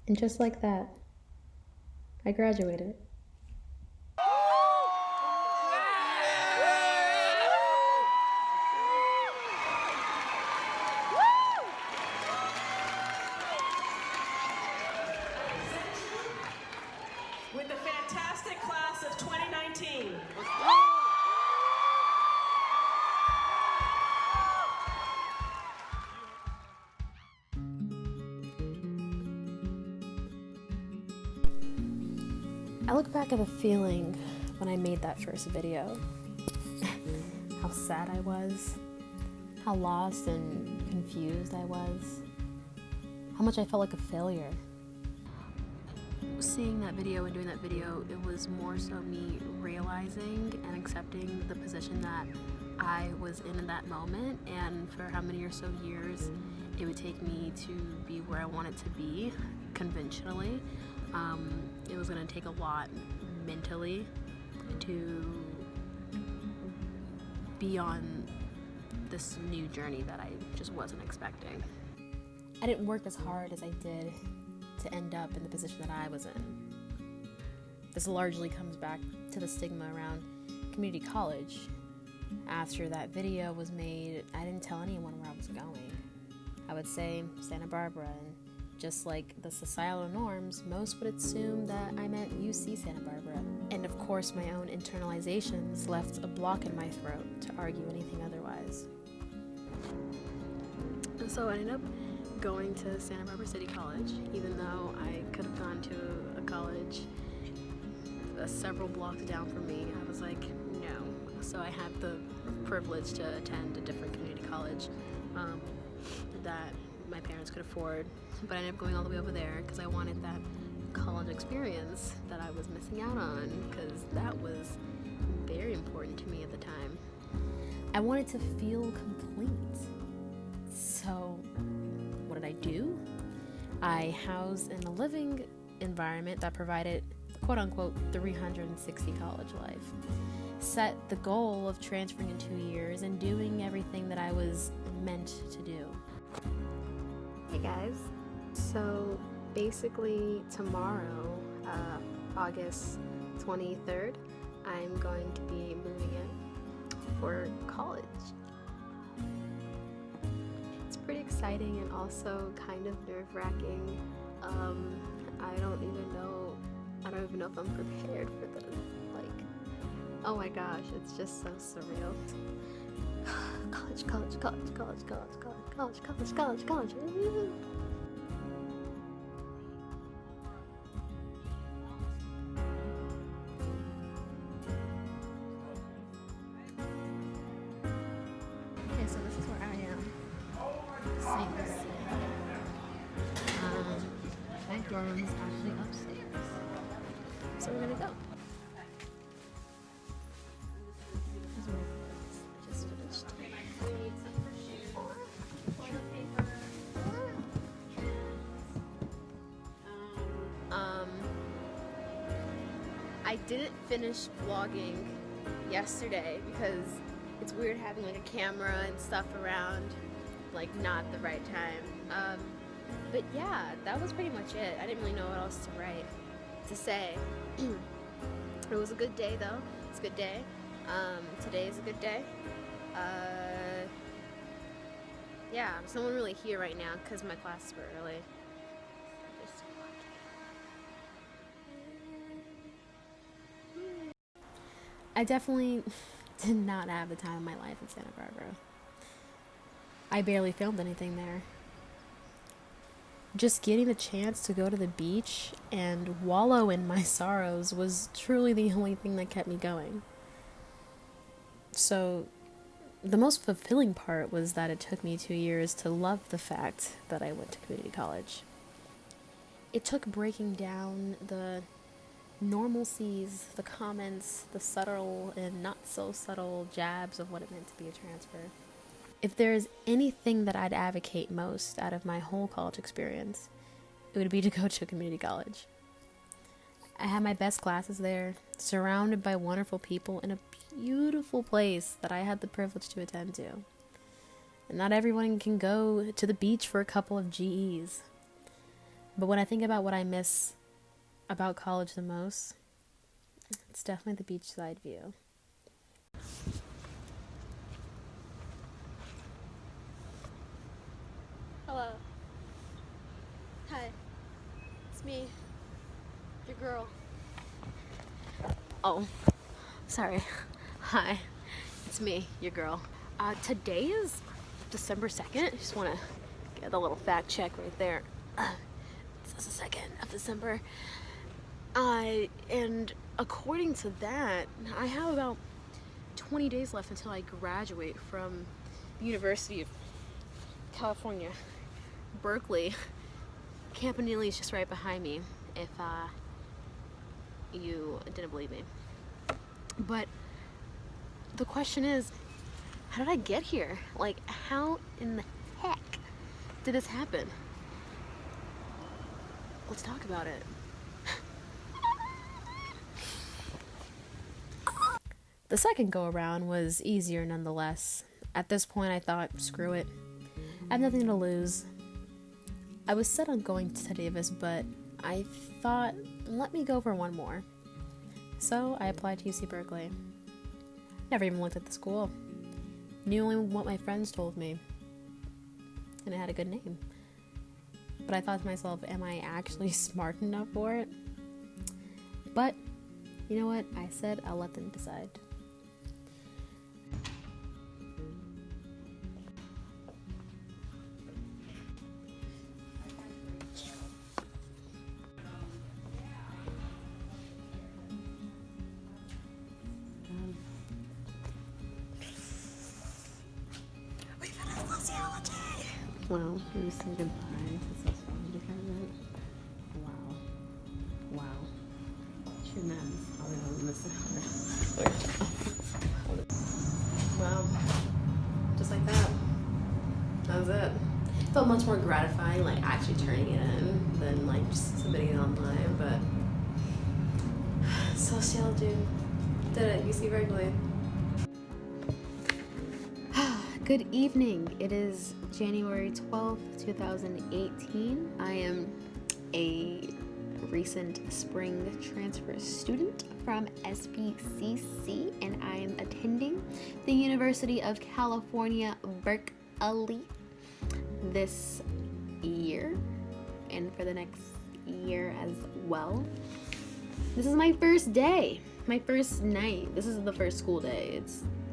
And just like that, I graduated. With the fantastic class of 2019. I look back at the feeling when I made that first video. How sad I was, how lost and confused I was, how much I felt like a failure. Seeing that video and doing that video, it was more so me realizing and accepting the position that I was in that moment, and for how many or so years it would take me to be where I wanted to be conventionally. It was going to take a lot mentally to be on this new journey that I just wasn't expecting. I didn't work as hard as I did to end up in the position that I was in. This largely comes back to the stigma around community college. After that video was made, I didn't tell anyone where I was going. I would say Santa Barbara, and just like the societal norms, most would assume that I meant UC Santa Barbara. And of course, my own internalizations left a block in my throat to argue anything otherwise. And so I ended up going to Santa Barbara City College, even though I could have gone to a college several blocks down from me. I was like, no. So I had the privilege to attend a different community college that my parents could afford, but I ended up going all the way over there because I wanted that college experience that I was missing out on, because that was very important to me at the time. I wanted to feel complete. So what did I do? I housed in a living environment that provided quote-unquote 360 college life. Set the goal of transferring in 2 years and doing everything that I was meant to do. Hey guys, so basically tomorrow, August 23rd, I'm going to be moving in for college. It's pretty exciting and also kind of nerve-wracking. I don't even know if I'm prepared for this. Like, oh my gosh, it's just so surreal. College. Okay, so this is where I am. Same as my dorm is actually upstairs. So we're gonna go. Just finished. I didn't finish vlogging yesterday because it's weird having like a camera and stuff around, like not the right time. But yeah, that was pretty much it. I didn't really know what else to say. It was a good day though. It's a good day. Today is a good day. Yeah, there's no one really here right now because my classes were early. I definitely did not have the time of my life in Santa Barbara. I barely filmed anything there. Just getting the chance to go to the beach and wallow in my sorrows was truly the only thing that kept me going. So the most fulfilling part was that it took me 2 years to love the fact that I went to community college. It took breaking down the normalcies, the comments, the subtle and not so subtle jabs of what it meant to be a transfer. If there's anything that I'd advocate most out of my whole college experience, it would be to go to a community college. I had my best classes there, surrounded by wonderful people in a beautiful place that I had the privilege to attend to. And not everyone can go to the beach for a couple of GEs. But when I think about what I miss about college the most, it's definitely the beachside view. Hello. Hi. It's me. Your girl. Oh, sorry. Hi. It's me, your girl. Today is December 2nd. I just want to get a little fact check right there. It's the 2nd of December. And according to that, I have about 20 days left until I graduate from the University of California, Berkeley. Campanile is just right behind me, if you didn't believe me. But the question is, how did I get here? Like, how in the heck did this happen? Let's talk about it. The second go around was easier nonetheless. At this point I thought, screw it. I have nothing to lose. I was set on going to Davis, but I thought, let me go for one more. So I applied to UC Berkeley. Never even looked at the school. Knew only what my friends told me. And it had a good name. But I thought to myself, am I actually smart enough for it? But, you know what? I said I'll let them decide. Well, we say goodbye to sociology department. Wow. Shouldn't have probably missed it. Well, just like that. That was it. It felt much more gratifying, like actually turning it in than like just submitting it online, but sociology did it, UC Berkeley. Good evening. It is January 12th, 2018. I am a recent spring transfer student from SBCC, and I am attending the University of California, Berkeley this year and for the next year as well. This is my first day, my first night. This is the first school day.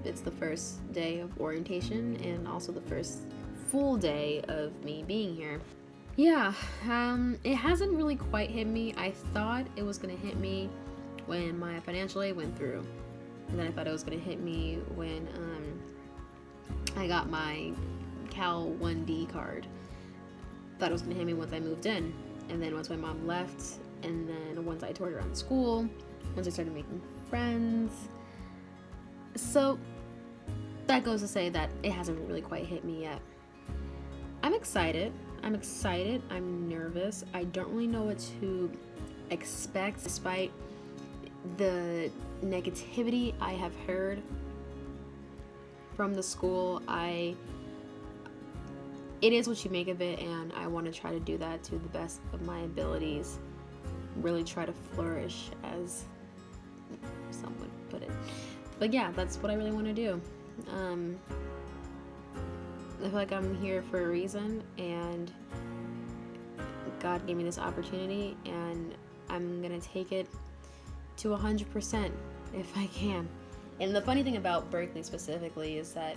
It's the first day of orientation and also the first full day of me being here. Yeah, it hasn't really quite hit me. I thought it was gonna hit me when my financial aid went through. And then I thought it was gonna hit me when I got my Cal 1D card. Thought it was gonna hit me once I moved in. And then once my mom left, and then once I toured around school, once I started making friends. So that goes to say that it hasn't really quite hit me yet. I'm excited. I'm nervous. I don't really know what to expect despite the negativity I have heard from the school. It is what you make of it, and I want to try to do that to the best of my abilities. Really try to flourish, as some would put it. But yeah, that's what I really want to do. I feel like I'm here for a reason, and God gave me this opportunity, and I'm gonna take it to 100% if I can. And the funny thing about Berkeley specifically is that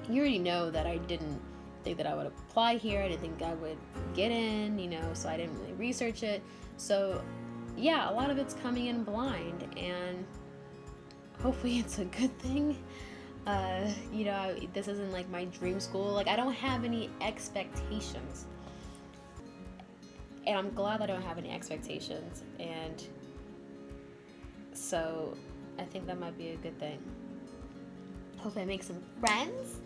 you already know that I didn't think that I would apply here. I didn't think I would get in, so I didn't really research it. So yeah, a lot of it's coming in blind, and hopefully it's a good thing. This isn't like my dream school. Like, I don't have any expectations, and I'm glad I don't have any expectations, and so I think that might be a good thing. Hopefully I make some friends,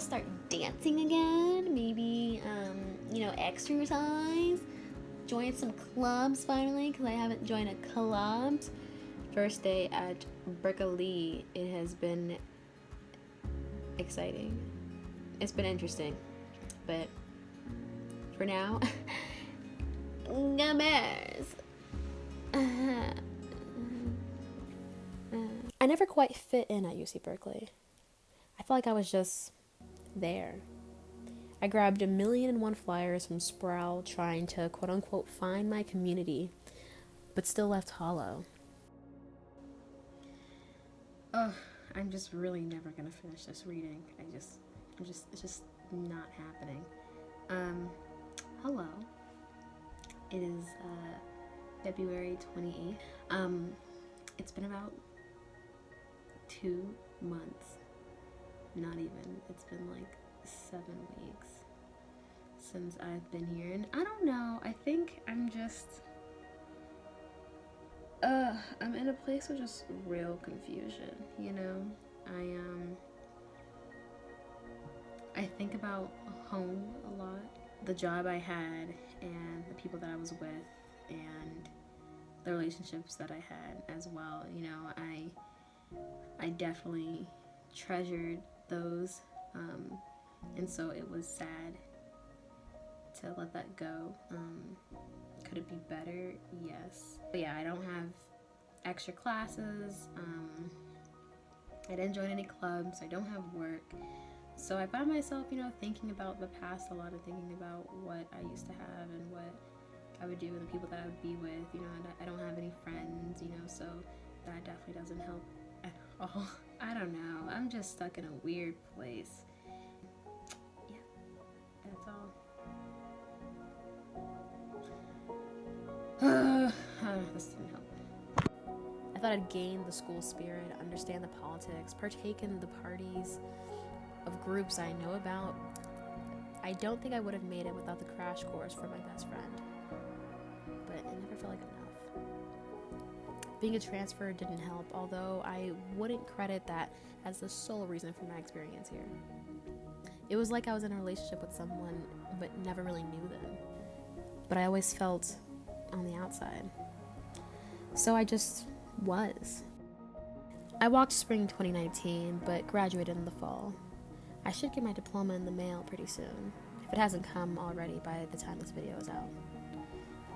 start dancing again, maybe exercise, join some clubs finally, because I haven't joined a club. First day at Berkeley, it has been exciting. It's been interesting, but for now, numbers. I never quite fit in at UC Berkeley. I felt like I was just there. I grabbed 1,000,001 flyers from Sproul trying to quote-unquote find my community, but still left hollow. I'm just really never gonna finish this reading. It's just not happening. Hello. It is February 28th. It's been about 2 months. Not even. It's been like 7 weeks since I've been here, and I don't know. I think I'm just I'm in a place of just real confusion, you know? I think about home a lot, the job I had and the people that I was with and the relationships that I had as well. You know, I definitely treasured those, and so it was sad to let that go. Could it be better? Yes. But yeah, I don't have extra classes. I didn't join any clubs. I don't have work. So I found myself, you know, thinking about the past a lot and thinking about what I used to have and what I would do and the people that I would be with. You know, and I don't have any friends, you know, so that definitely doesn't help at all. I don't know. I'm just stuck in a weird place. Yeah, that's all. This didn't help. I thought I'd gain the school spirit, understand the politics, partake in the parties of groups I know about. I don't think I would have made it without the crash course from my best friend, but it never felt like enough. Being a transfer didn't help, although I wouldn't credit that as the sole reason for my experience here. It was like I was in a relationship with someone but never really knew them, but I always felt on the outside. So I just was. I walked spring 2019, but graduated in the fall. I should get my diploma in the mail pretty soon, if it hasn't come already by the time this video is out.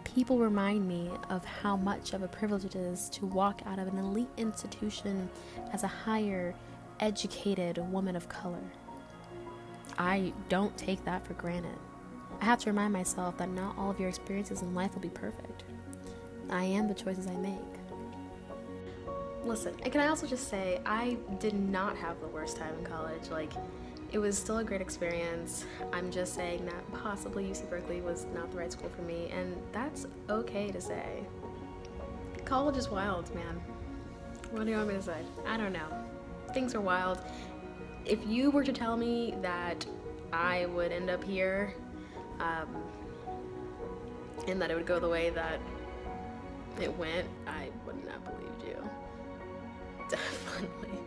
People remind me of how much of a privilege it is to walk out of an elite institution as a higher, educated woman of color. I don't take that for granted. I have to remind myself that not all of your experiences in life will be perfect. I am the choices I make. Listen, and can I also just say, I did not have the worst time in college. Like, it was still a great experience. I'm just saying that possibly UC Berkeley was not the right school for me, and that's okay to say. College is wild, man. What do you want me to say? I don't know. Things are wild. If you were to tell me that I would end up here, and that it would go the way that it went, I would not believe you. Definitely.